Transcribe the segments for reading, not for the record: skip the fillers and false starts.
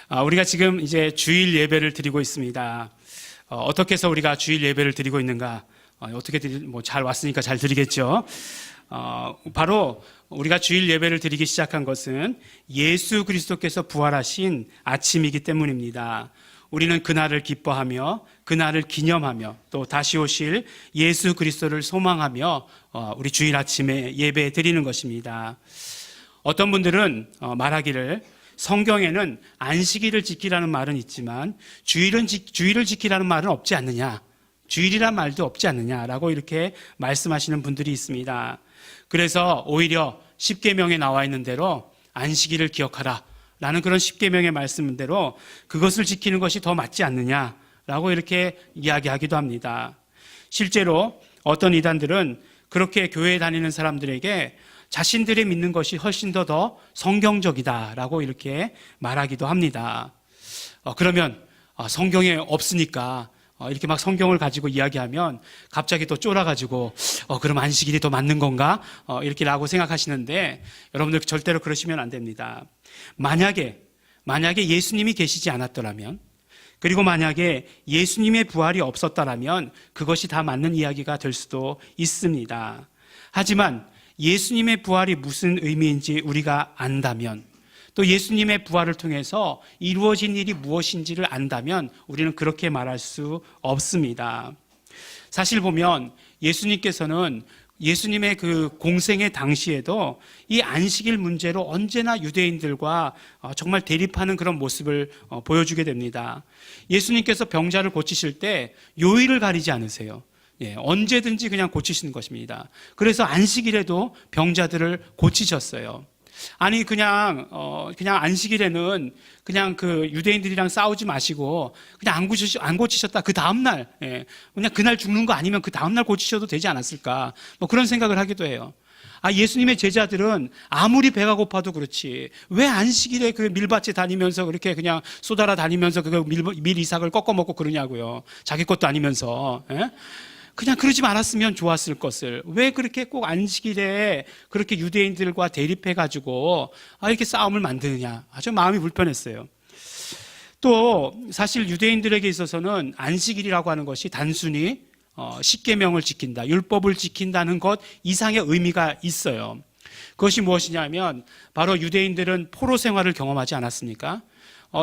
우리가 지금 이제 주일 예배를 드리고 있습니다. 어떻게 해서 우리가 주일 예배를 드리고 있는가? 잘 왔으니까 잘 드리겠죠. 바로 우리가 주일 예배를 드리기 시작한 것은 예수 그리스도께서 부활하신 아침이기 때문입니다. 우리는 그날을 기뻐하며 그날을 기념하며 또 다시 오실 예수 그리스도를 소망하며 우리 주일 아침에 예배 드리는 것입니다. 어떤 분들은 말하기를 성경에는 안식일을 지키라는 말은 있지만 주일을 지키라는 말은 없지 않느냐, 주일이란 말도 없지 않느냐라고 이렇게 말씀하시는 분들이 있습니다. 그래서 오히려 십계명에 나와 있는 대로 안식일을 기억하라 라는 그런 십계명의 말씀대로 그것을 지키는 것이 더 맞지 않느냐라고 이렇게 이야기하기도 합니다. 실제로 어떤 이단들은 그렇게 교회에 다니는 사람들에게 자신들이 믿는 것이 훨씬 더 성경적이다라고 이렇게 말하기도 합니다. 그러면 성경에 없으니까 이렇게 막 성경을 가지고 이야기하면 갑자기 또 쫄아가지고 그럼 안식일이 더 맞는 건가? 이렇게 라고 생각하시는데 여러분들 절대로 그러시면 안 됩니다. 만약에 예수님이 계시지 않았더라면, 그리고 만약에 예수님의 부활이 없었다라면 그것이 다 맞는 이야기가 될 수도 있습니다. 하지만 예수님의 부활이 무슨 의미인지 우리가 안다면, 또 예수님의 부활을 통해서 이루어진 일이 무엇인지를 안다면 우리는 그렇게 말할 수 없습니다. 사실 보면 예수님께서는 예수님의 그 공생의 당시에도 이 안식일 문제로 언제나 유대인들과 정말 대립하는 그런 모습을 보여주게 됩니다. 예수님께서 병자를 고치실 때 요일을 가리지 않으세요. 언제든지 그냥 고치시는 것입니다. 그래서 안식일에도 병자들을 고치셨어요. 아니 그냥 안식일에는 그냥 그 유대인들이랑 싸우지 마시고 그냥 안 고치셨다 그 다음날 그냥 그날 죽는 거 아니면 그 다음날 고치셔도 되지 않았을까, 그런 생각을 하기도 해요. 예수님의 제자들은 아무리 배가 고파도 그렇지 왜 안식일에 그 밀밭에 다니면서 그렇게 그냥 쏘달아 다니면서 그 밀 이삭을 꺾어 먹고 그러냐고요. 자기 것도 아니면서. 그냥 그러지 말았으면 좋았을 것을 왜 그렇게 꼭 안식일에 그렇게 유대인들과 대립해가지고 이렇게 싸움을 만드느냐, 아주 마음이 불편했어요. 또 사실 유대인들에게 있어서는 안식일이라고 하는 것이 단순히 십계명을 지킨다, 율법을 지킨다는 것 이상의 의미가 있어요. 그것이 무엇이냐면 바로 유대인들은 포로 생활을 경험하지 않았습니까?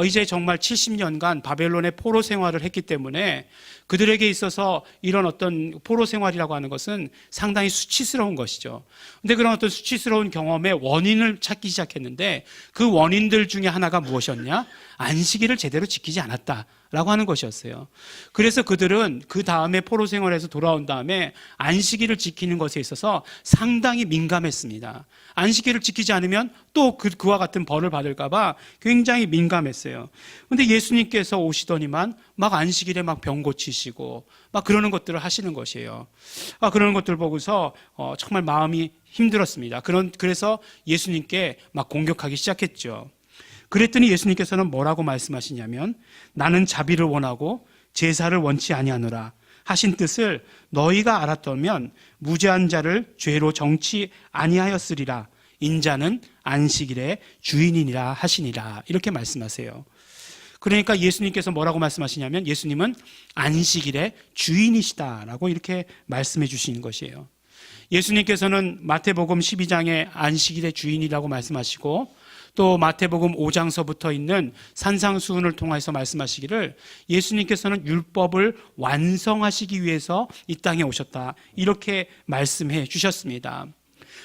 이제 정말 70년간 바벨론의 포로 생활을 했기 때문에 그들에게 있어서 이런 어떤 포로 생활이라고 하는 것은 상당히 수치스러운 것이죠. 근데 그런 어떤 수치스러운 경험의 원인을 찾기 시작했는데 그 원인들 중에 하나가 무엇이었냐? 안식일을 제대로 지키지 않았다라고 하는 것이었어요. 그래서 그들은 그 다음에 포로 생활에서 돌아온 다음에 안식일을 지키는 것에 있어서 상당히 민감했습니다. 안식일을 지키지 않으면 또 그와 같은 벌을 받을까봐 굉장히 민감했어요. 근데 예수님께서 오시더니만 막 안식일에 막 병 고치시고 막 그러는 것들을 하시는 것이에요. 그러는 것들 보고서 정말 마음이 힘들었습니다. 그래서 예수님께 막 공격하기 시작했죠. 그랬더니 예수님께서는 뭐라고 말씀하시냐면 나는 자비를 원하고 제사를 원치 아니하노라 하신 뜻을 너희가 알았다면 무죄한 자를 죄로 정치 아니하였으리라. 인자는 안식일의 주인이니라 하시니라. 이렇게 말씀하세요. 그러니까 예수님께서 뭐라고 말씀하시냐면 예수님은 안식일의 주인이시다라고 이렇게 말씀해 주시는 것이에요. 예수님께서는 마태복음 12장에 안식일의 주인이라고 말씀하시고 또 마태복음 5장서부터 있는 산상수훈을 통해서 말씀하시기를 예수님께서는 율법을 완성하시기 위해서 이 땅에 오셨다, 이렇게 말씀해 주셨습니다.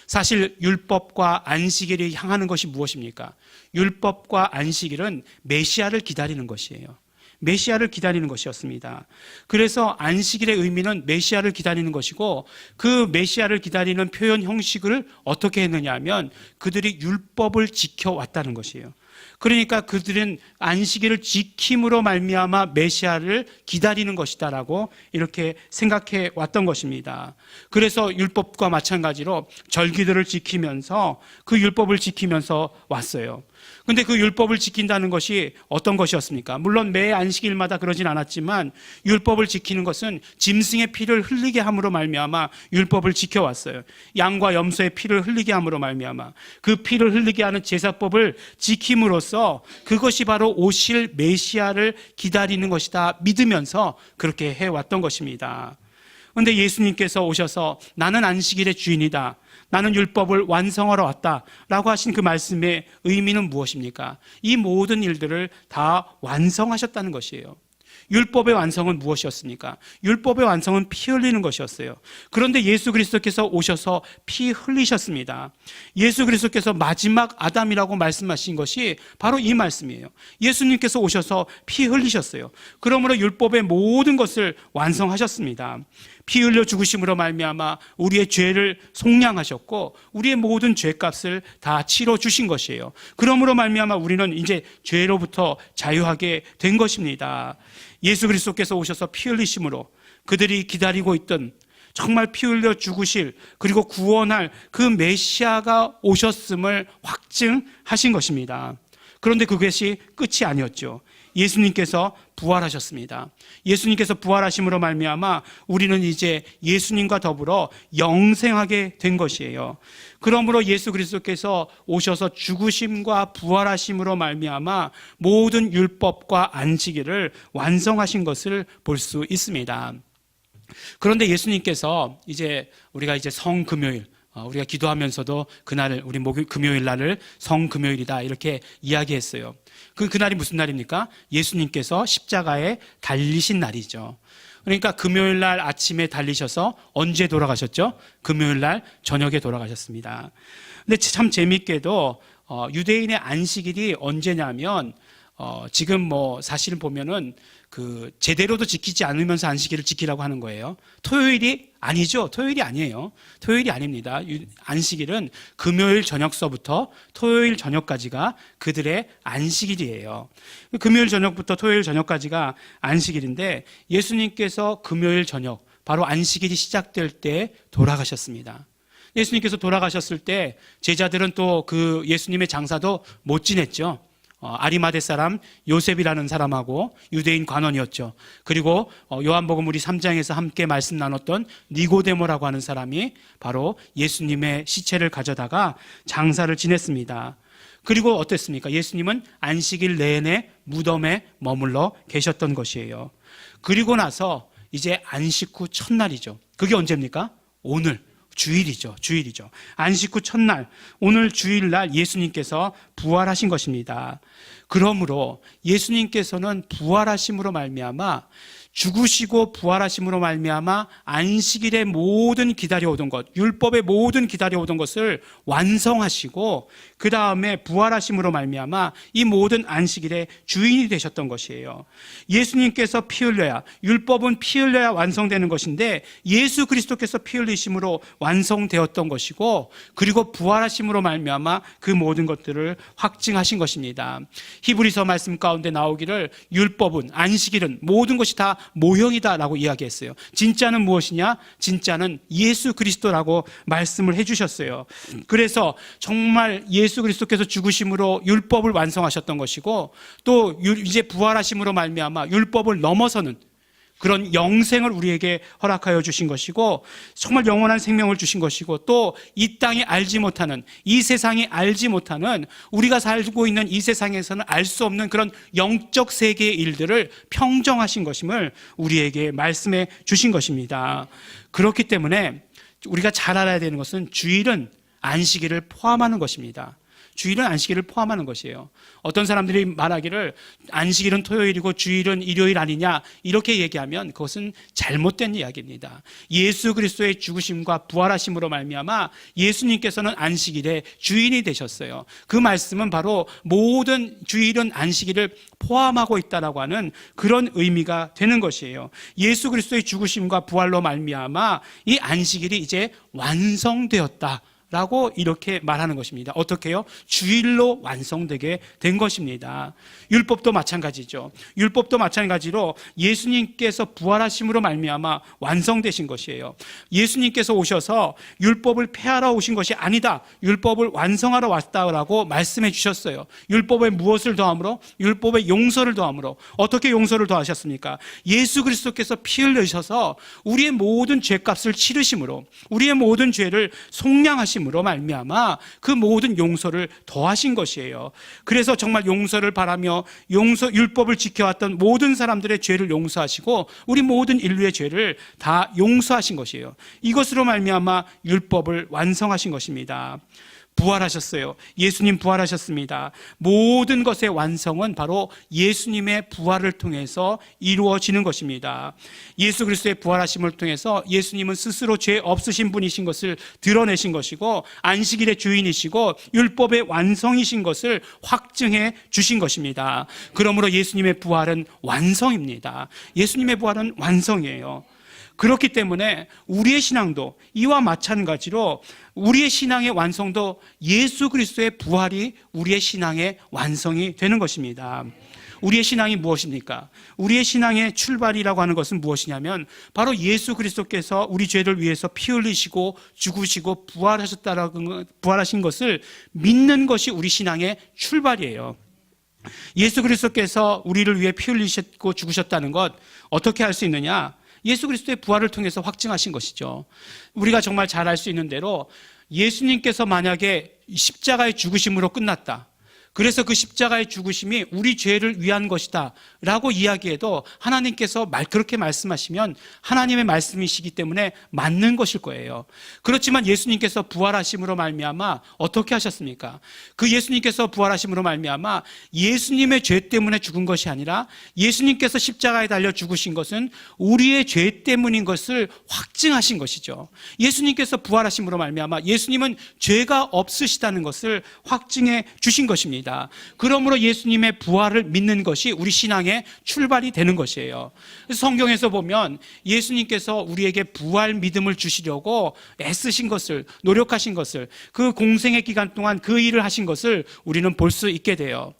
사실 율법과 안식일이 향하는 것이 무엇입니까? 율법과 안식일은 메시아를 기다리는 것이에요. 메시아를 기다리는 것이었습니다. 그래서 안식일의 의미는 메시아를 기다리는 것이고 그 메시아를 기다리는 표현 형식을 어떻게 했느냐 하면 그들이 율법을 지켜왔다는 것이에요. 그러니까 그들은 안식일을 지킴으로 말미암아 메시아를 기다리는 것이다라고 이렇게 생각해 왔던 것입니다. 그래서 율법과 마찬가지로 절기들을 지키면서 그 율법을 지키면서 왔어요. 근데 그 율법을 지킨다는 것이 어떤 것이었습니까? 물론 매 안식일마다 그러진 않았지만 율법을 지키는 것은 짐승의 피를 흘리게 함으로 말미암아 율법을 지켜왔어요. 양과 염소의 피를 흘리게 함으로 말미암아 그 피를 흘리게 하는 제사법을 지킴으로써 그것이 바로 오실 메시아를 기다리는 것이다 믿으면서 그렇게 해왔던 것입니다. 그런데 예수님께서 오셔서 나는 안식일의 주인이다, 나는 율법을 완성하러 왔다라고 하신 그 말씀의 의미는 무엇입니까? 이 모든 일들을 다 완성하셨다는 것이에요. 율법의 완성은 무엇이었습니까? 율법의 완성은 피 흘리는 것이었어요. 그런데 예수 그리스도께서 오셔서 피 흘리셨습니다. 예수 그리스도께서 마지막 아담이라고 말씀하신 것이 바로 이 말씀이에요. 예수님께서 오셔서 피 흘리셨어요. 그러므로 율법의 모든 것을 완성하셨습니다. 피 흘려 죽으심으로 말미암아 우리의 죄를 속량하셨고 우리의 모든 죄값을 다 치러 주신 것이에요. 그러므로 말미암아 우리는 이제 죄로부터 자유하게 된 것입니다. 예수 그리스도께서 오셔서 피 흘리심으로 그들이 기다리고 있던 정말 피 흘려 죽으실 그리고 구원할 그 메시아가 오셨음을 확증하신 것입니다. 그런데 그것이 끝이 아니었죠. 예수님께서 부활하셨습니다. 예수님께서 부활하심으로 말미암아 우리는 이제 예수님과 더불어 영생하게 된 것이에요. 그러므로 예수 그리스도께서 오셔서 죽으심과 부활하심으로 말미암아 모든 율법과 안식일을 완성하신 것을 볼 수 있습니다. 그런데 예수님께서 우리가 이제 성금요일, 우리가 기도하면서도 그날을 우리 금요일 날을 성금요일이다 이렇게 이야기했어요. 그날이 무슨 날입니까? 예수님께서 십자가에 달리신 날이죠. 그러니까 금요일 날 아침에 달리셔서 언제 돌아가셨죠? 금요일 날 저녁에 돌아가셨습니다. 근데 참 재밌게도 유대인의 안식일이 언제냐면 지금 사실 보면은 제대로도 지키지 않으면서 안식일을 지키라고 하는 거예요. 토요일이 아니죠. 토요일이 아니에요. 토요일이 아닙니다. 안식일은 금요일 저녁서부터 토요일 저녁까지가 그들의 안식일이에요. 금요일 저녁부터 토요일 저녁까지가 안식일인데 예수님께서 금요일 저녁, 바로 안식일이 시작될 때 돌아가셨습니다. 예수님께서 돌아가셨을 때 제자들은 또 그 예수님의 장사도 못 지냈죠. 아리마대 사람 요셉이라는 사람하고 유대인 관원이었죠. 그리고 요한복음 우리 3장에서 함께 말씀 나눴던 니고데모라고 하는 사람이 바로 예수님의 시체를 가져다가 장사를 지냈습니다. 그리고 어땠습니까? 예수님은 안식일 내내 무덤에 머물러 계셨던 것이에요. 그리고 나서 이제 안식 후 첫날이죠. 그게 언제입니까? 오늘. 주일이죠. 안식 후 첫날, 오늘 주일날 예수님께서 부활하신 것입니다. 그러므로 예수님께서는 부활하심으로 말미암아 죽으시고 부활하심으로 말미암아 안식일의 모든 기다려오던 것, 율법의 모든 기다려오던 것을 완성하시고 그 다음에 부활하심으로 말미암아 이 모든 안식일의 주인이 되셨던 것이에요. 예수님께서 피 흘려야, 율법은 피 흘려야 완성되는 것인데 예수 그리스도께서 피 흘리심으로 완성되었던 것이고 그리고 부활하심으로 말미암아 그 모든 것들을 확증하신 것입니다. 히브리서 말씀 가운데 나오기를 율법은, 안식일은 모든 것이 다 모형이다라고 이야기했어요. 진짜는 무엇이냐? 진짜는 예수 그리스도라고 말씀을 해주셨어요. 그래서 정말 예수 그리스도께서 죽으심으로 율법을 완성하셨던 것이고 또 이제 부활하심으로 말미암아 율법을 넘어서는 그런 영생을 우리에게 허락하여 주신 것이고 정말 영원한 생명을 주신 것이고 또 이 땅이 알지 못하는, 이 세상이 알지 못하는, 우리가 살고 있는 이 세상에서는 알 수 없는 그런 영적 세계의 일들을 평정하신 것임을 우리에게 말씀해 주신 것입니다. 그렇기 때문에 우리가 잘 알아야 되는 것은 주일은 안식일을 포함하는 것입니다. 주일은 안식일을 포함하는 것이에요. 어떤 사람들이 말하기를 안식일은 토요일이고 주일은 일요일 아니냐 이렇게 얘기하면 그것은 잘못된 이야기입니다. 예수 그리스도의 죽으심과 부활하심으로 말미암아 예수님께서는 안식일의 주인이 되셨어요. 그 말씀은 바로 모든 주일은 안식일을 포함하고 있다라고 하는 그런 의미가 되는 것이에요. 예수 그리스도의 죽으심과 부활로 말미암아 이 안식일이 이제 완성되었다 라고 이렇게 말하는 것입니다. 어떻게요? 주일로 완성되게 된 것입니다. 율법도 마찬가지죠. 율법도 마찬가지로 예수님께서 부활하심으로 말미암아 완성되신 것이에요. 예수님께서 오셔서 율법을 폐하러 오신 것이 아니다. 율법을 완성하러 왔다라고 말씀해 주셨어요. 율법에 무엇을 더함으로? 율법에 용서를 더함으로. 어떻게 용서를 더하셨습니까? 예수 그리스도께서 피 흘리셔서 우리의 모든 죄값을 치르심으로, 우리의 모든 죄를 속량하심으로 말미암아 그 모든 용서를 더하신 것이에요. 그래서 정말 용서를 바라며 율법을 지켜왔던 모든 사람들의 죄를 용서하시고 우리 모든 인류의 죄를 다 용서하신 것이에요. 이것으로 말미암아 율법을 완성하신 것입니다. 부활하셨어요. 예수님 부활하셨습니다. 모든 것의 완성은 바로 예수님의 부활을 통해서 이루어지는 것입니다. 예수 그리스도의 부활하심을 통해서 예수님은 스스로 죄 없으신 분이신 것을 드러내신 것이고 안식일의 주인이시고 율법의 완성이신 것을 확증해 주신 것입니다. 그러므로 예수님의 부활은 완성입니다. 예수님의 부활은 완성이에요. 그렇기 때문에 우리의 신앙도 이와 마찬가지로 우리의 신앙의 완성도 예수 그리스도의 부활이 우리의 신앙의 완성이 되는 것입니다. 우리의 신앙이 무엇입니까? 우리의 신앙의 출발이라고 하는 것은 무엇이냐면 바로 예수 그리스도께서 우리 죄를 위해서 피 흘리시고 죽으시고 부활하신 것을 믿는 것이 우리 신앙의 출발이에요. 예수 그리스도께서 우리를 위해 피 흘리셨고 죽으셨다는 것 어떻게 할 수 있느냐? 예수 그리스도의 부활을 통해서 확증하신 것이죠. 우리가 정말 잘 알 수 있는 대로 예수님께서 만약에 십자가의 죽으심으로 끝났다. 그래서 그 십자가의 죽으심이 우리 죄를 위한 것이다 라고 이야기해도 하나님께서 그렇게 말씀하시면 하나님의 말씀이시기 때문에 맞는 것일 거예요. 그렇지만 예수님께서 부활하심으로 말미암아 어떻게 하셨습니까? 그 예수님께서 부활하심으로 말미암아 예수님의 죄 때문에 죽은 것이 아니라 예수님께서 십자가에 달려 죽으신 것은 우리의 죄 때문인 것을 확증하신 것이죠. 예수님께서 부활하심으로 말미암아 예수님은 죄가 없으시다는 것을 확증해 주신 것입니다. 그러므로 예수님의 부활을 믿는 것이 우리 신앙의 출발이 되는 것이에요. 그래서 성경에서 보면 예수님께서 우리에게 부활 믿음을 주시려고 애쓰신 것을, 노력하신 것을, 그 공생의 기간 동안 그 일을 하신 것을 우리는 볼 수 있게 돼요.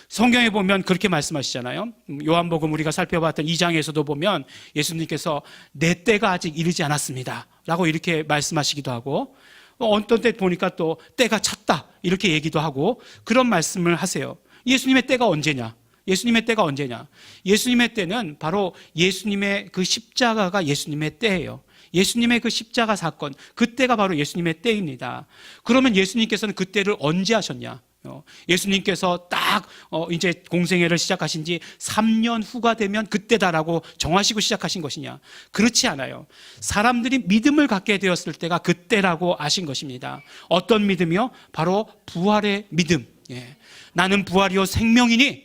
성경에 보면 그렇게 말씀하시잖아요. 요한복음 우리가 살펴봤던 2장에서도 보면 예수님께서 내 때가 아직 이르지 않았습니다 라고 이렇게 말씀하시기도 하고, 어떤 때 보니까 또 때가 찼다 이렇게 얘기도 하고 그런 말씀을 하세요. 예수님의 때가 언제냐? 예수님의 때가 언제냐? 예수님의 때는 바로 예수님의 그 십자가가 예수님의 때예요. 예수님의 그 십자가 사건, 그때가 바로 예수님의 때입니다. 그러면 예수님께서는 그 때를 언제 하셨냐? 예수님께서 딱 이제 공생애를 시작하신 지 3년 후가 되면 그때다라고 정하시고 시작하신 것이냐? 그렇지 않아요. 사람들이 믿음을 갖게 되었을 때가 그때라고 아신 것입니다. 어떤 믿음이요? 바로 부활의 믿음. 나는 부활이요 생명이니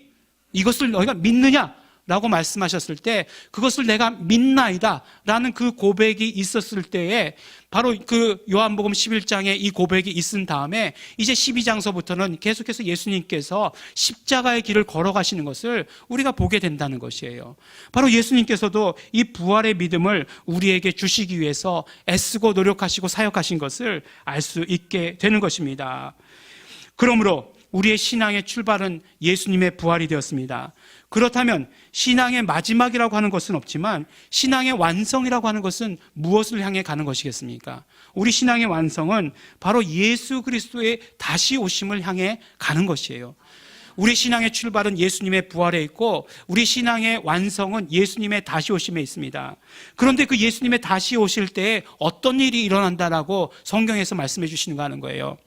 이것을 너희가 믿느냐? 라고 말씀하셨을 때 그것을 내가 믿나이다 라는 그 고백이 있었을 때에 바로 그 요한복음 11장에 이 고백이 있은 다음에 이제 12장서부터는 계속해서 예수님께서 십자가의 길을 걸어가시는 것을 우리가 보게 된다는 것이에요. 바로 예수님께서도 이 부활의 믿음을 우리에게 주시기 위해서 애쓰고 노력하시고 사역하신 것을 알 수 있게 되는 것입니다. 그러므로 우리의 신앙의 출발은 예수님의 부활이 되었습니다. 그렇다면 신앙의 마지막이라고 하는 것은 없지만 신앙의 완성이라고 하는 것은 무엇을 향해 가는 것이겠습니까? 우리 신앙의 완성은 바로 예수 그리스도의 다시 오심을 향해 가는 것이에요. 우리 신앙의 출발은 예수님의 부활에 있고 우리 신앙의 완성은 예수님의 다시 오심에 있습니다. 그런데 그 예수님의 다시 오실 때에 어떤 일이 일어난다라고 성경에서 말씀해 주시는가 하는 거예요.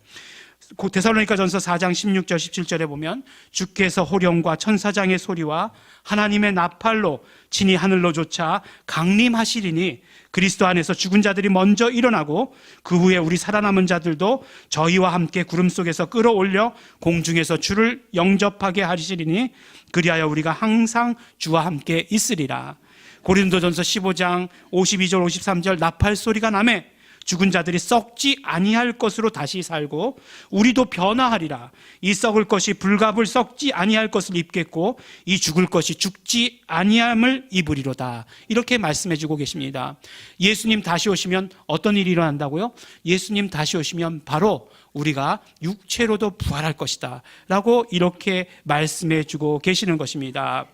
데살로니가전서 4장 16절 17절에 보면 주께서 호령과 천사장의 소리와 하나님의 나팔로 친히 하늘로 쫓아 강림하시리니 그리스도 안에서 죽은 자들이 먼저 일어나고 그 후에 우리 살아남은 자들도 저희와 함께 구름 속에서 끌어올려 공중에서 주를 영접하게 하시리니 그리하여 우리가 항상 주와 함께 있으리라. 고린도전서 15장 52절 53절 나팔 소리가 나매 죽은 자들이 썩지 아니할 것으로 다시 살고 우리도 변화하리라. 이 썩을 것이 불갑을 썩지 아니할 것을 입겠고 이 죽을 것이 죽지 아니함을 입으리로다. 이렇게 말씀해 주고 계십니다. 예수님 다시 오시면 어떤 일이 일어난다고요? 예수님 다시 오시면 바로 우리가 육체로도 부활할 것이다 라고 이렇게 말씀해 주고 계시는 것입니다.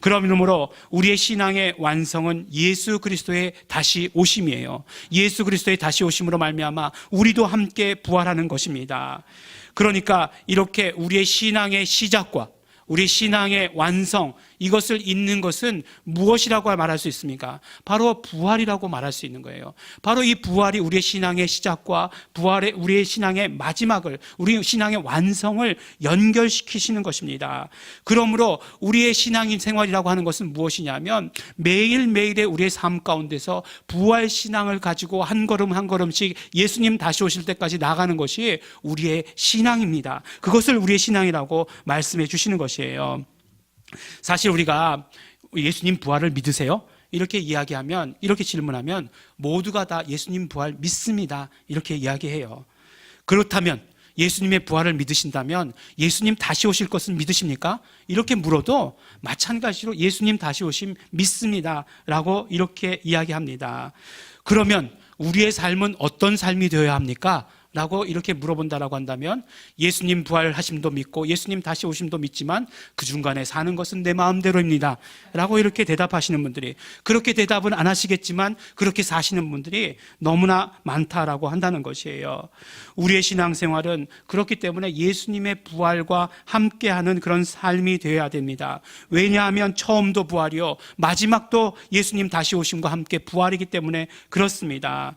그러므로 우리의 신앙의 완성은 예수 그리스도의 다시 오심이에요. 예수 그리스도의 다시 오심으로 말미암아 우리도 함께 부활하는 것입니다. 그러니까 이렇게 우리의 신앙의 시작과 우리 신앙의 완성, 이것을 잇는 것은 무엇이라고 말할 수 있습니까? 바로 부활이라고 말할 수 있는 거예요. 바로 이 부활이 우리의 신앙의 시작과 우리의 신앙의 마지막을, 우리의 신앙의 완성을 연결시키시는 것입니다. 그러므로 우리의 신앙인 생활이라고 하는 것은 무엇이냐면 매일매일의 우리의 삶 가운데서 부활 신앙을 가지고 한 걸음 한 걸음씩 예수님 다시 오실 때까지 나가는 것이 우리의 신앙입니다. 그것을 우리의 신앙이라고 말씀해 주시는 것이에요. 사실 우리가 예수님 부활을 믿으세요? 이렇게 이야기하면, 이렇게 질문하면 모두가 다 예수님 부활 믿습니다 이렇게 이야기해요. 그렇다면 예수님의 부활을 믿으신다면 예수님 다시 오실 것은 믿으십니까? 이렇게 물어도 마찬가지로 예수님 다시 오심 믿습니다 라고 이렇게 이야기합니다. 그러면 우리의 삶은 어떤 삶이 되어야 합니까? 라고 이렇게 물어본다라고 한다면 예수님 부활하심도 믿고 예수님 다시 오심도 믿지만 그 중간에 사는 것은 내 마음대로입니다 라고 이렇게 대답하시는 분들이, 그렇게 대답은 안 하시겠지만 그렇게 사시는 분들이 너무나 많다라고 한다는 것이에요. 우리의 신앙생활은 그렇기 때문에 예수님의 부활과 함께하는 그런 삶이 되어야 됩니다. 왜냐하면 처음도 부활이요 마지막도 예수님 다시 오심과 함께 부활이기 때문에 그렇습니다.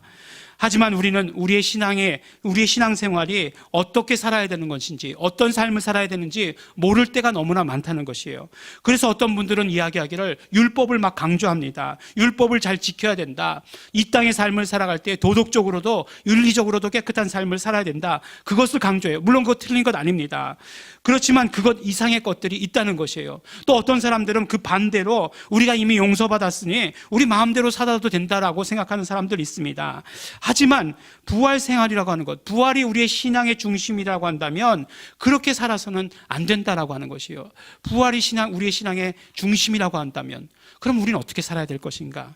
하지만 우리는 우리의 신앙생활이 어떻게 살아야 되는 것인지, 어떤 삶을 살아야 되는지 모를 때가 너무나 많다는 것이에요. 그래서 어떤 분들은 이야기하기를 율법을 막 강조합니다. 율법을 잘 지켜야 된다. 이 땅의 삶을 살아갈 때 도덕적으로도 윤리적으로도 깨끗한 삶을 살아야 된다. 그것을 강조해요. 물론 그거 틀린 것 아닙니다. 그렇지만 그것 이상의 것들이 있다는 것이에요. 또 어떤 사람들은 그 반대로 우리가 이미 용서받았으니 우리 마음대로 살아도 된다라고 생각하는 사람들이 있습니다. 하지만 부활 생활이라고 하는 것, 부활이 우리의 신앙의 중심이라고 한다면 그렇게 살아서는 안 된다라고 하는 것이에요. 부활이 우리의 신앙의 중심이라고 한다면 그럼 우리는 어떻게 살아야 될 것인가?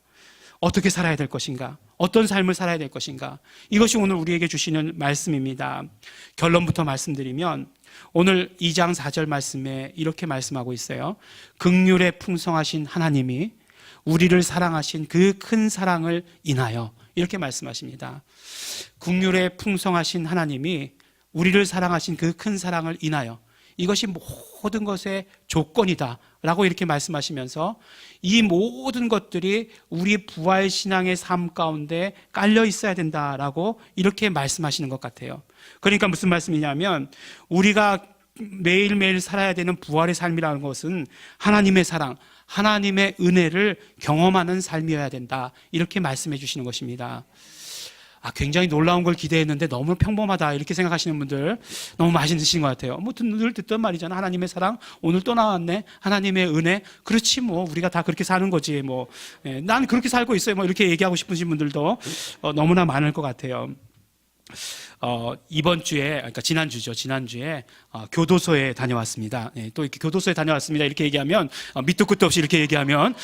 어떻게 살아야 될 것인가? 어떤 삶을 살아야 될 것인가? 이것이 오늘 우리에게 주시는 말씀입니다. 결론부터 말씀드리면 오늘 2장 4절 말씀에 이렇게 말씀하고 있어요. 긍휼에 풍성하신 하나님이 우리를 사랑하신 그 큰 사랑을 인하여, 이렇게 말씀하십니다. 긍휼에 풍성하신 하나님이 우리를 사랑하신 그 큰 사랑을 인하여, 이것이 모든 것의 조건이다 라고 이렇게 말씀하시면서 이 모든 것들이 우리 부활신앙의 삶 가운데 깔려 있어야 된다라고 이렇게 말씀하시는 것 같아요. 그러니까 무슨 말씀이냐면 우리가 매일매일 살아야 되는 부활의 삶이라는 것은 하나님의 사랑, 하나님의 은혜를 경험하는 삶이어야 된다, 이렇게 말씀해 주시는 것입니다. 굉장히 놀라운 걸 기대했는데 너무 평범하다 이렇게 생각하시는 분들 너무 맛있으신 것 같아요. 늘 듣던 말이잖아. 하나님의 사랑 오늘 또 나왔네. 하나님의 은혜, 그렇지 우리가 다 그렇게 사는 거지 난 그렇게 살고 있어요 이렇게 얘기하고 싶으신 분들도 너무나 많을 것 같아요. 이번 주에, 그러니까 지난주에 교도소에 다녀왔습니다. 또 이렇게 교도소에 다녀왔습니다 이렇게 얘기하면 밑도 끝도 없이 이렇게 얘기하면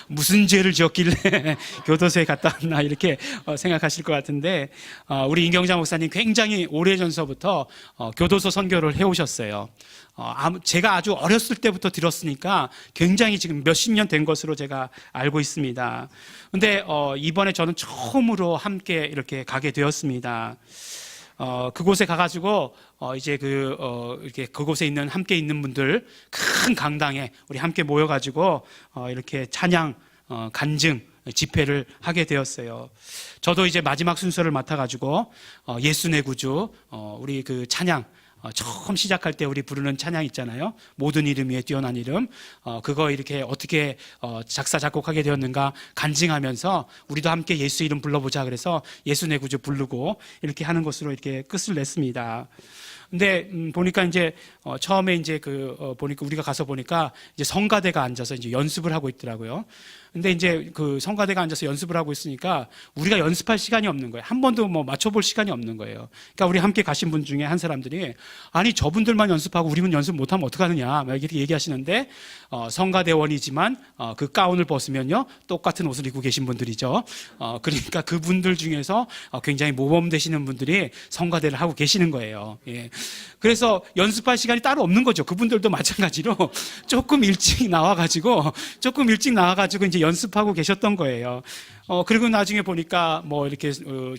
무슨 죄를 지었길래 교도소에 갔다 왔나 이렇게 생각하실 것 같은데, 우리 임경자 목사님 굉장히 오래전서부터 교도소 선교를 해오셨어요. 제가 아주 어렸을 때부터 들었으니까 굉장히 지금 몇십 년 된 것으로 제가 알고 있습니다. 근데 이번에 저는 처음으로 함께 이렇게 가게 되었습니다. 그곳에 가가지고 이제 이렇게 그곳에 함께 있는 분들 큰 강당에 우리 함께 모여가지고 이렇게 찬양, 간증 집회를 하게 되었어요. 저도 이제 마지막 순서를 맡아가지고 예수 내 구주, 우리 그 찬양, 처음 시작할 때 우리 부르는 찬양 있잖아요. 모든 이름 위에 뛰어난 이름. 그거 이렇게 어떻게 작사 작곡하게 되었는가 간증하면서 우리도 함께 예수 이름 불러보자 그래서 예수 내 구주 부르고 이렇게 하는 것으로 이렇게 끝을 냈습니다. 근데 보니까 이제 처음에 이제 보니까 우리가 가서 보니까 이제 성가대가 앉아서 이제 연습을 하고 있더라고요. 근데 이제 그 성가대가 앉아서 연습을 하고 있으니까 우리가 연습할 시간이 없는 거예요. 한 번도 뭐 맞춰볼 시간이 없는 거예요. 그러니까 우리 함께 가신 분 중에 한 사람들이 아니 저분들만 연습하고 우리는 연습 못하면 어떡하느냐 막 이렇게 얘기하시는데 성가대원이지만 그 가운을 벗으면요 똑같은 옷을 입고 계신 분들이죠. 그러니까 그분들 중에서 굉장히 모범되시는 분들이 성가대를 하고 계시는 거예요. 예. 그래서 연습할 시간이 따로 없는 거죠. 그분들도 마찬가지로 조금 일찍 나와가지고 이제 연습하고 계셨던 거예요. 그리고 나중에 보니까 뭐 이렇게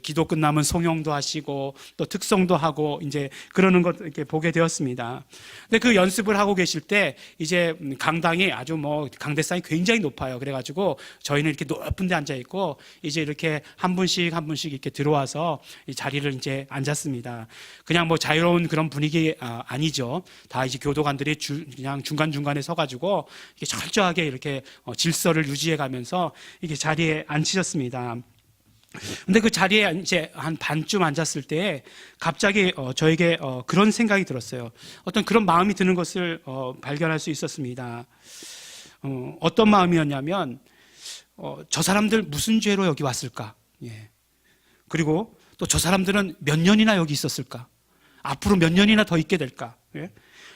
기도 끝나면 송영도 하시고 또 특송도 하고 이제 그러는 것 이렇게 보게 되었습니다. 근데 그 연습을 하고 계실 때 이제 강당이 아주 뭐 강대상이 굉장히 높아요. 그래가지고 저희는 이렇게 높은 데 앉아 있고 이제 이렇게 한 분씩 이렇게 들어와서 이 자리를 이제 앉았습니다. 그냥 뭐 자유로운 그런 분위기 아니죠. 다 이제 교도관들이 그냥 중간중간에 서가지고 이렇게 철저하게 이렇게 질서를 유지해 가면서 이게 자리에 앉히셨습니다. 근데 그 자리에 이제 한 반쯤 앉았을 때 갑자기 저에게 그런 생각이 들었어요. 어떤 그런 마음이 드는 것을 발견할 수 있었습니다. 어떤 마음이었냐면 저 사람들 무슨 죄로 여기 왔을까? 예. 그리고 또 저 사람들은 몇 년이나 여기 있었을까? 앞으로 몇 년이나 더 있게 될까? 예.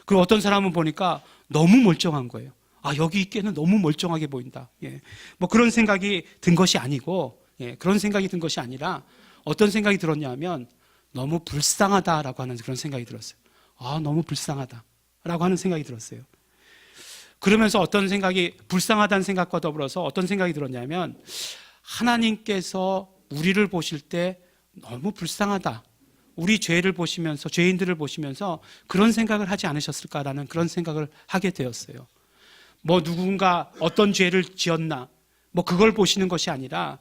그리고 어떤 사람은 보니까 너무 멀쩡한 거예요. 여기 있기에는 너무 멀쩡하게 보인다. 예. 뭐 그런 생각이 든 것이 아니고, 예. 그런 생각이 든 것이 아니라 어떤 생각이 들었냐면 너무 불쌍하다라고 하는 그런 생각이 들었어요. 너무 불쌍하다라고 하는 생각이 들었어요. 그러면서 어떤 생각이, 불쌍하다는 생각과 더불어서 어떤 생각이 들었냐면 하나님께서 우리를 보실 때 너무 불쌍하다. 우리 죄를 보시면서, 죄인들을 보시면서 그런 생각을 하지 않으셨을까라는 그런 생각을 하게 되었어요. 뭐 누군가 어떤 죄를 지었나 뭐 그걸 보시는 것이 아니라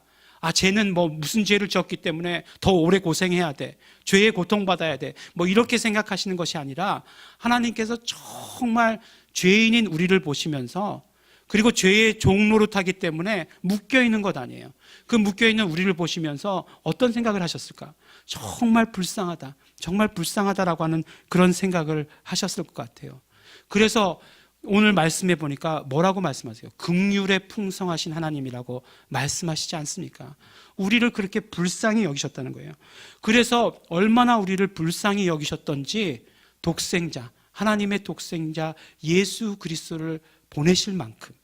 쟤는 뭐 무슨 죄를 지었기 때문에 더 오래 고생해야 돼, 죄에 고통받아야 돼, 뭐 이렇게 생각하시는 것이 아니라 하나님께서 정말 죄인인 우리를 보시면서, 그리고 죄의 종노릇하기 때문에 묶여있는 것 아니에요. 그 묶여있는 우리를 보시면서 어떤 생각을 하셨을까? 정말 불쌍하다, 정말 불쌍하다라고 하는 그런 생각을 하셨을 것 같아요. 그래서 오늘 말씀해 보니까 뭐라고 말씀하세요? 긍휼에 풍성하신 하나님이라고 말씀하시지 않습니까? 우리를 그렇게 불쌍히 여기셨다는 거예요. 그래서 얼마나 우리를 불쌍히 여기셨던지 독생자, 하나님의 독생자 예수 그리스도를 보내실 만큼,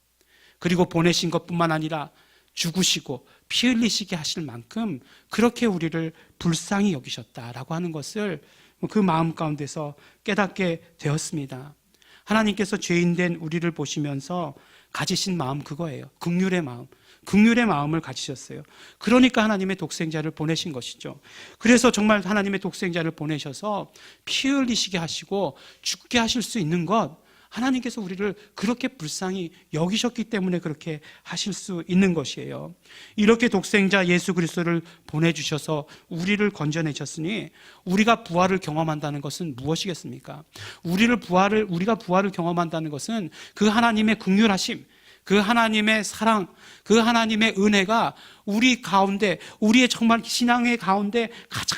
그리고 보내신 것뿐만 아니라 죽으시고 피 흘리시게 하실 만큼 그렇게 우리를 불쌍히 여기셨다라고 하는 것을 그 마음 가운데서 깨닫게 되었습니다. 하나님께서 죄인된 우리를 보시면서 가지신 마음 그거예요. 긍휼의 마음. 긍휼의 마음을 가지셨어요. 그러니까 하나님의 독생자를 보내신 것이죠. 그래서 정말 하나님의 독생자를 보내셔서 피 흘리시게 하시고 죽게 하실 수 있는 것, 하나님께서 우리를 그렇게 불쌍히 여기셨기 때문에 그렇게 하실 수 있는 것이에요. 이렇게 독생자 예수 그리스도를 보내주셔서 우리를 건져내셨으니 우리가 부활을 경험한다는 것은 무엇이겠습니까? 우리가 부활을 경험한다는 것은 그 하나님의 긍휼하심, 그 하나님의 사랑, 그 하나님의 은혜가 우리 가운데, 우리의 정말 신앙의 가운데 가장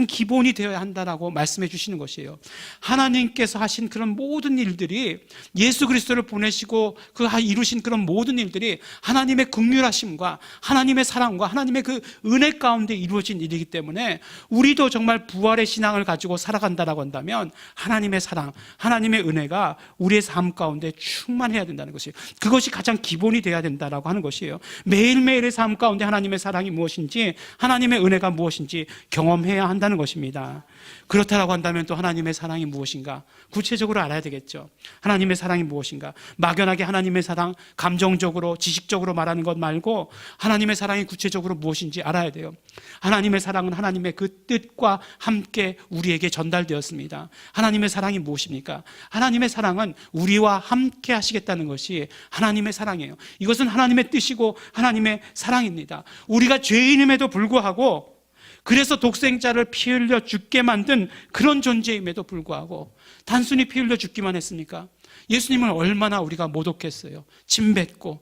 기본이 되어야 한다라고 말씀해 주시는 것이에요. 하나님께서 하신 그런 모든 일들이, 예수 그리스도를 보내시고 그 이루신 그런 모든 일들이 하나님의 긍휼하심과 하나님의 사랑과 하나님의 그 은혜 가운데 이루어진 일이기 때문에 우리도 정말 부활의 신앙을 가지고 살아간다라고 한다면 하나님의 사랑, 하나님의 은혜가 우리의 삶 가운데 충만해야 된다는 것이에요. 그것이 가장 기본이 되어야 된다라고 하는 것이에요. 매일매일의 삶 가운데 하나님의 사랑이 무엇인지, 하나님의 은혜가 무엇인지 경험해야 한다는 것입니다. 그렇다라고 한다면 또 하나님의 사랑이 무엇인가 구체적으로 알아야 되겠죠. 하나님의 사랑이 무엇인가, 막연하게 하나님의 사랑 감정적으로 지식적으로 말하는 것 말고 하나님의 사랑이 구체적으로 무엇인지 알아야 돼요. 하나님의 사랑은 하나님의 그 뜻과 함께 우리에게 전달되었습니다. 하나님의 사랑이 무엇입니까? 하나님의 사랑은 우리와 함께 하시겠다는 것이 하나님의 사랑이에요. 이것은 하나님의 뜻이고 하나님의 사랑입니다. 우리가 죄인임에도 불구하고, 그래서 독생자를 피 흘려 죽게 만든 그런 존재임에도 불구하고 단순히 피 흘려 죽기만 했습니까? 예수님을 얼마나 우리가 모독했어요. 침뱉고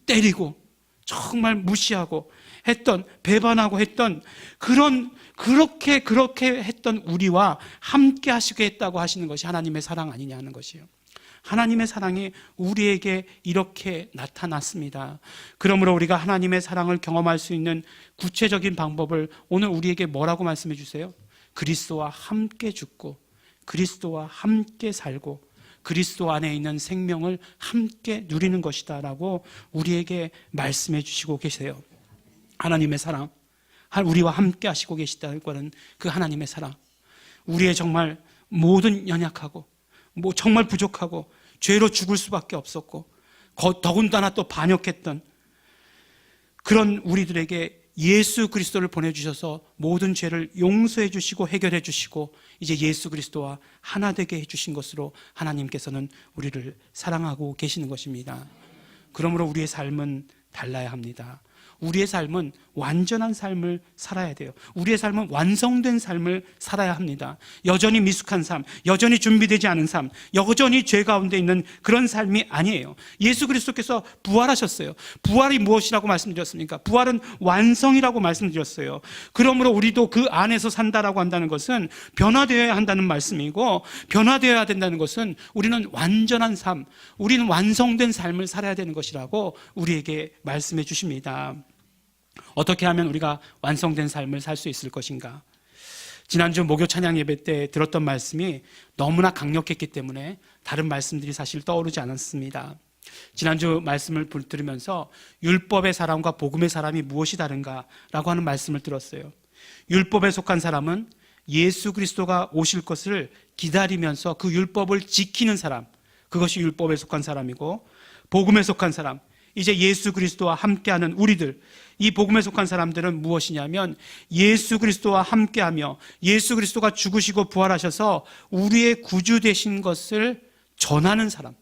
때리고 정말 무시하고 했던, 배반하고 했던 그렇게 했던 우리와 함께 하시겠다고 하시는 것이 하나님의 사랑 아니냐 하는 것이에요. 하나님의 사랑이 우리에게 이렇게 나타났습니다. 그러므로 우리가 하나님의 사랑을 경험할 수 있는 구체적인 방법을 오늘 우리에게 뭐라고 말씀해 주세요? 그리스도와 함께 죽고 그리스도와 함께 살고 그리스도 안에 있는 생명을 함께 누리는 것이다 라고 우리에게 말씀해 주시고 계세요. 하나님의 사랑, 우리와 함께 하시고 계시다는 것은 그 하나님의 사랑, 우리의 정말 모든 연약하고 정말 부족하고 죄로 죽을 수밖에 없었고 더군다나 또 반역했던 그런 우리들에게 예수 그리스도를 보내주셔서 모든 죄를 용서해 주시고 해결해 주시고 이제 예수 그리스도와 하나 되게 해주신 것으로 하나님께서는 우리를 사랑하고 계시는 것입니다. 그러므로 우리의 삶은 달라야 합니다. 우리의 삶은 완전한 삶을 살아야 돼요. 우리의 삶은 완성된 삶을 살아야 합니다. 여전히 미숙한 삶, 여전히 준비되지 않은 삶, 여전히 죄 가운데 있는 그런 삶이 아니에요. 예수 그리스도께서 부활하셨어요. 부활이 무엇이라고 말씀드렸습니까? 부활은 완성이라고 말씀드렸어요. 그러므로 우리도 그 안에서 산다라고 한다는 것은 변화되어야 한다는 말씀이고, 변화되어야 된다는 것은 우리는 완전한 삶, 우리는 완성된 삶을 살아야 되는 것이라고 우리에게 말씀해 주십니다. 어떻게 하면 우리가 완성된 삶을 살 수 있을 것인가? 지난주 목요 찬양 예배 때 들었던 말씀이 너무나 강력했기 때문에 다른 말씀들이 사실 떠오르지 않았습니다. 지난주 말씀을 들으면서 율법의 사람과 복음의 사람이 무엇이 다른가라고 하는 말씀을 들었어요. 율법에 속한 사람은 예수 그리스도가 오실 것을 기다리면서 그 율법을 지키는 사람, 그것이 율법에 속한 사람이고, 복음에 속한 사람, 이제 예수 그리스도와 함께하는 우리들, 이 복음에 속한 사람들은 무엇이냐면 예수 그리스도와 함께하며 예수 그리스도가 죽으시고 부활하셔서 우리의 구주 되신 것을 전하는 사람,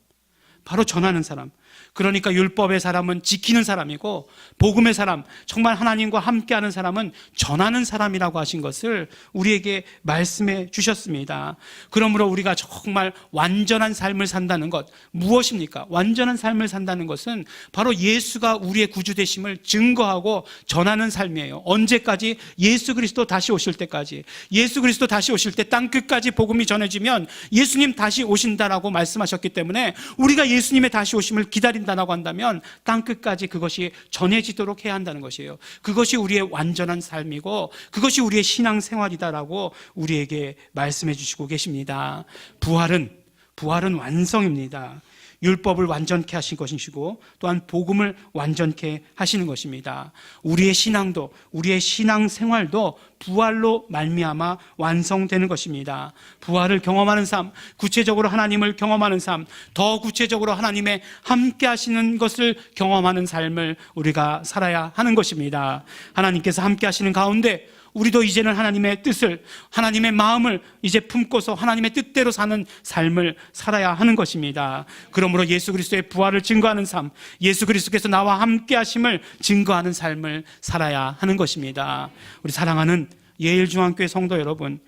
바로 전하는 사람. 그러니까 율법의 사람은 지키는 사람이고, 복음의 사람, 정말 하나님과 함께하는 사람은 전하는 사람이라고 하신 것을 우리에게 말씀해 주셨습니다. 그러므로 우리가 정말 완전한 삶을 산다는 것, 무엇입니까? 완전한 삶을 산다는 것은 바로 예수가 우리의 구주 되심을 증거하고 전하는 삶이에요. 언제까지? 예수 그리스도 다시 오실 때까지. 예수 그리스도 다시 오실 때 땅끝까지 복음이 전해지면 예수님 다시 오신다라고 말씀하셨기 때문에 우리가 예수님의 다시 오심을 기다린다고 한다면 땅끝까지 그것이 전해지도록 해야 한다는 것이에요. 그것이 우리의 완전한 삶이고 그것이 우리의 신앙생활이다라고 우리에게 말씀해 주시고 계십니다. 부활은 완성입니다. 율법을 완전케 하신 것이시고 또한 복음을 완전케 하시는 것입니다. 우리의 신앙도, 우리의 신앙생활도 부활로 말미암아 완성되는 것입니다. 부활을 경험하는 삶, 구체적으로 하나님을 경험하는 삶, 더 구체적으로 하나님의 함께 하시는 것을 경험하는 삶을 우리가 살아야 하는 것입니다. 하나님께서 함께 하시는 가운데 우리도 이제는 하나님의 뜻을, 하나님의 마음을 이제 품고서 하나님의 뜻대로 사는 삶을 살아야 하는 것입니다. 그러므로 예수 그리스도의 부활을 증거하는 삶, 예수 그리스도께서 나와 함께 하심을 증거하는 삶을 살아야 하는 것입니다. 우리 사랑하는 예일중앙교회 성도 여러분,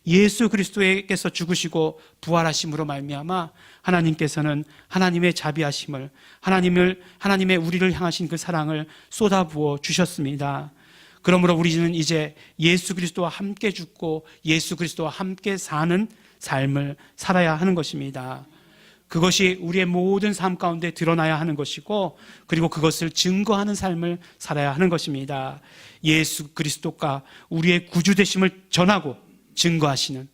예수 그리스도께서 죽으시고 부활하심으로 말미암아 하나님께서는 하나님의 자비하심을, 하나님의 우리를 향하신 그 사랑을 쏟아부어 주셨습니다. 그러므로 우리는 이제 예수 그리스도와 함께 죽고 예수 그리스도와 함께 사는 삶을 살아야 하는 것입니다. 그것이 우리의 모든 삶 가운데 드러나야 하는 것이고, 그리고 그것을 증거하는 삶을 살아야 하는 것입니다. 예수 그리스도가 우리의 구주 되심을 전하고 증거하시는,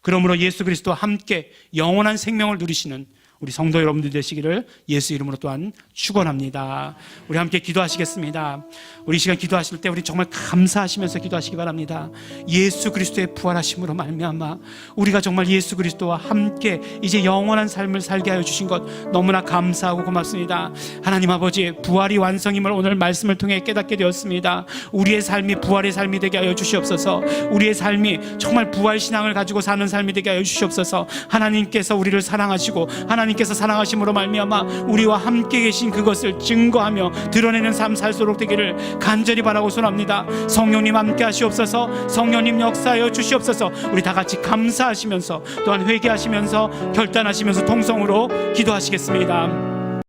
그러므로 예수 그리스도와 함께 영원한 생명을 누리시는 우리 성도 여러분들 되시기를 예수 이름으로 또한 축원합니다. 우리 함께 기도하시겠습니다. 우리 시간 기도하실 때 우리 정말 감사하시면서 기도하시기 바랍니다. 예수 그리스도의 부활하심으로 말미암아 우리가 정말 예수 그리스도와 함께 이제 영원한 삶을 살게 하여 주신 것 너무나 감사하고 고맙습니다. 하나님 아버지, 부활이 완성임을 오늘 말씀을 통해 깨닫게 되었습니다. 우리의 삶이 부활의 삶이 되게 하여 주시옵소서. 우리의 삶이 정말 부활 신앙을 가지고 사는 삶이 되게 하여 주시옵소서. 하나님께서 우리를 사랑하시고 하나님께서 사랑하심으로 말미암아 우리와 함께 계신 그것을 증거하며 드러내는 삶 살도록 되기를 간절히 바라고 소원합니다. 성령님 함께 하시옵소서. 성령님 역사하여 주시옵소서. 우리 다 같이 감사하시면서 또한 회개하시면서 결단하시면서 통성으로 기도하시겠습니다.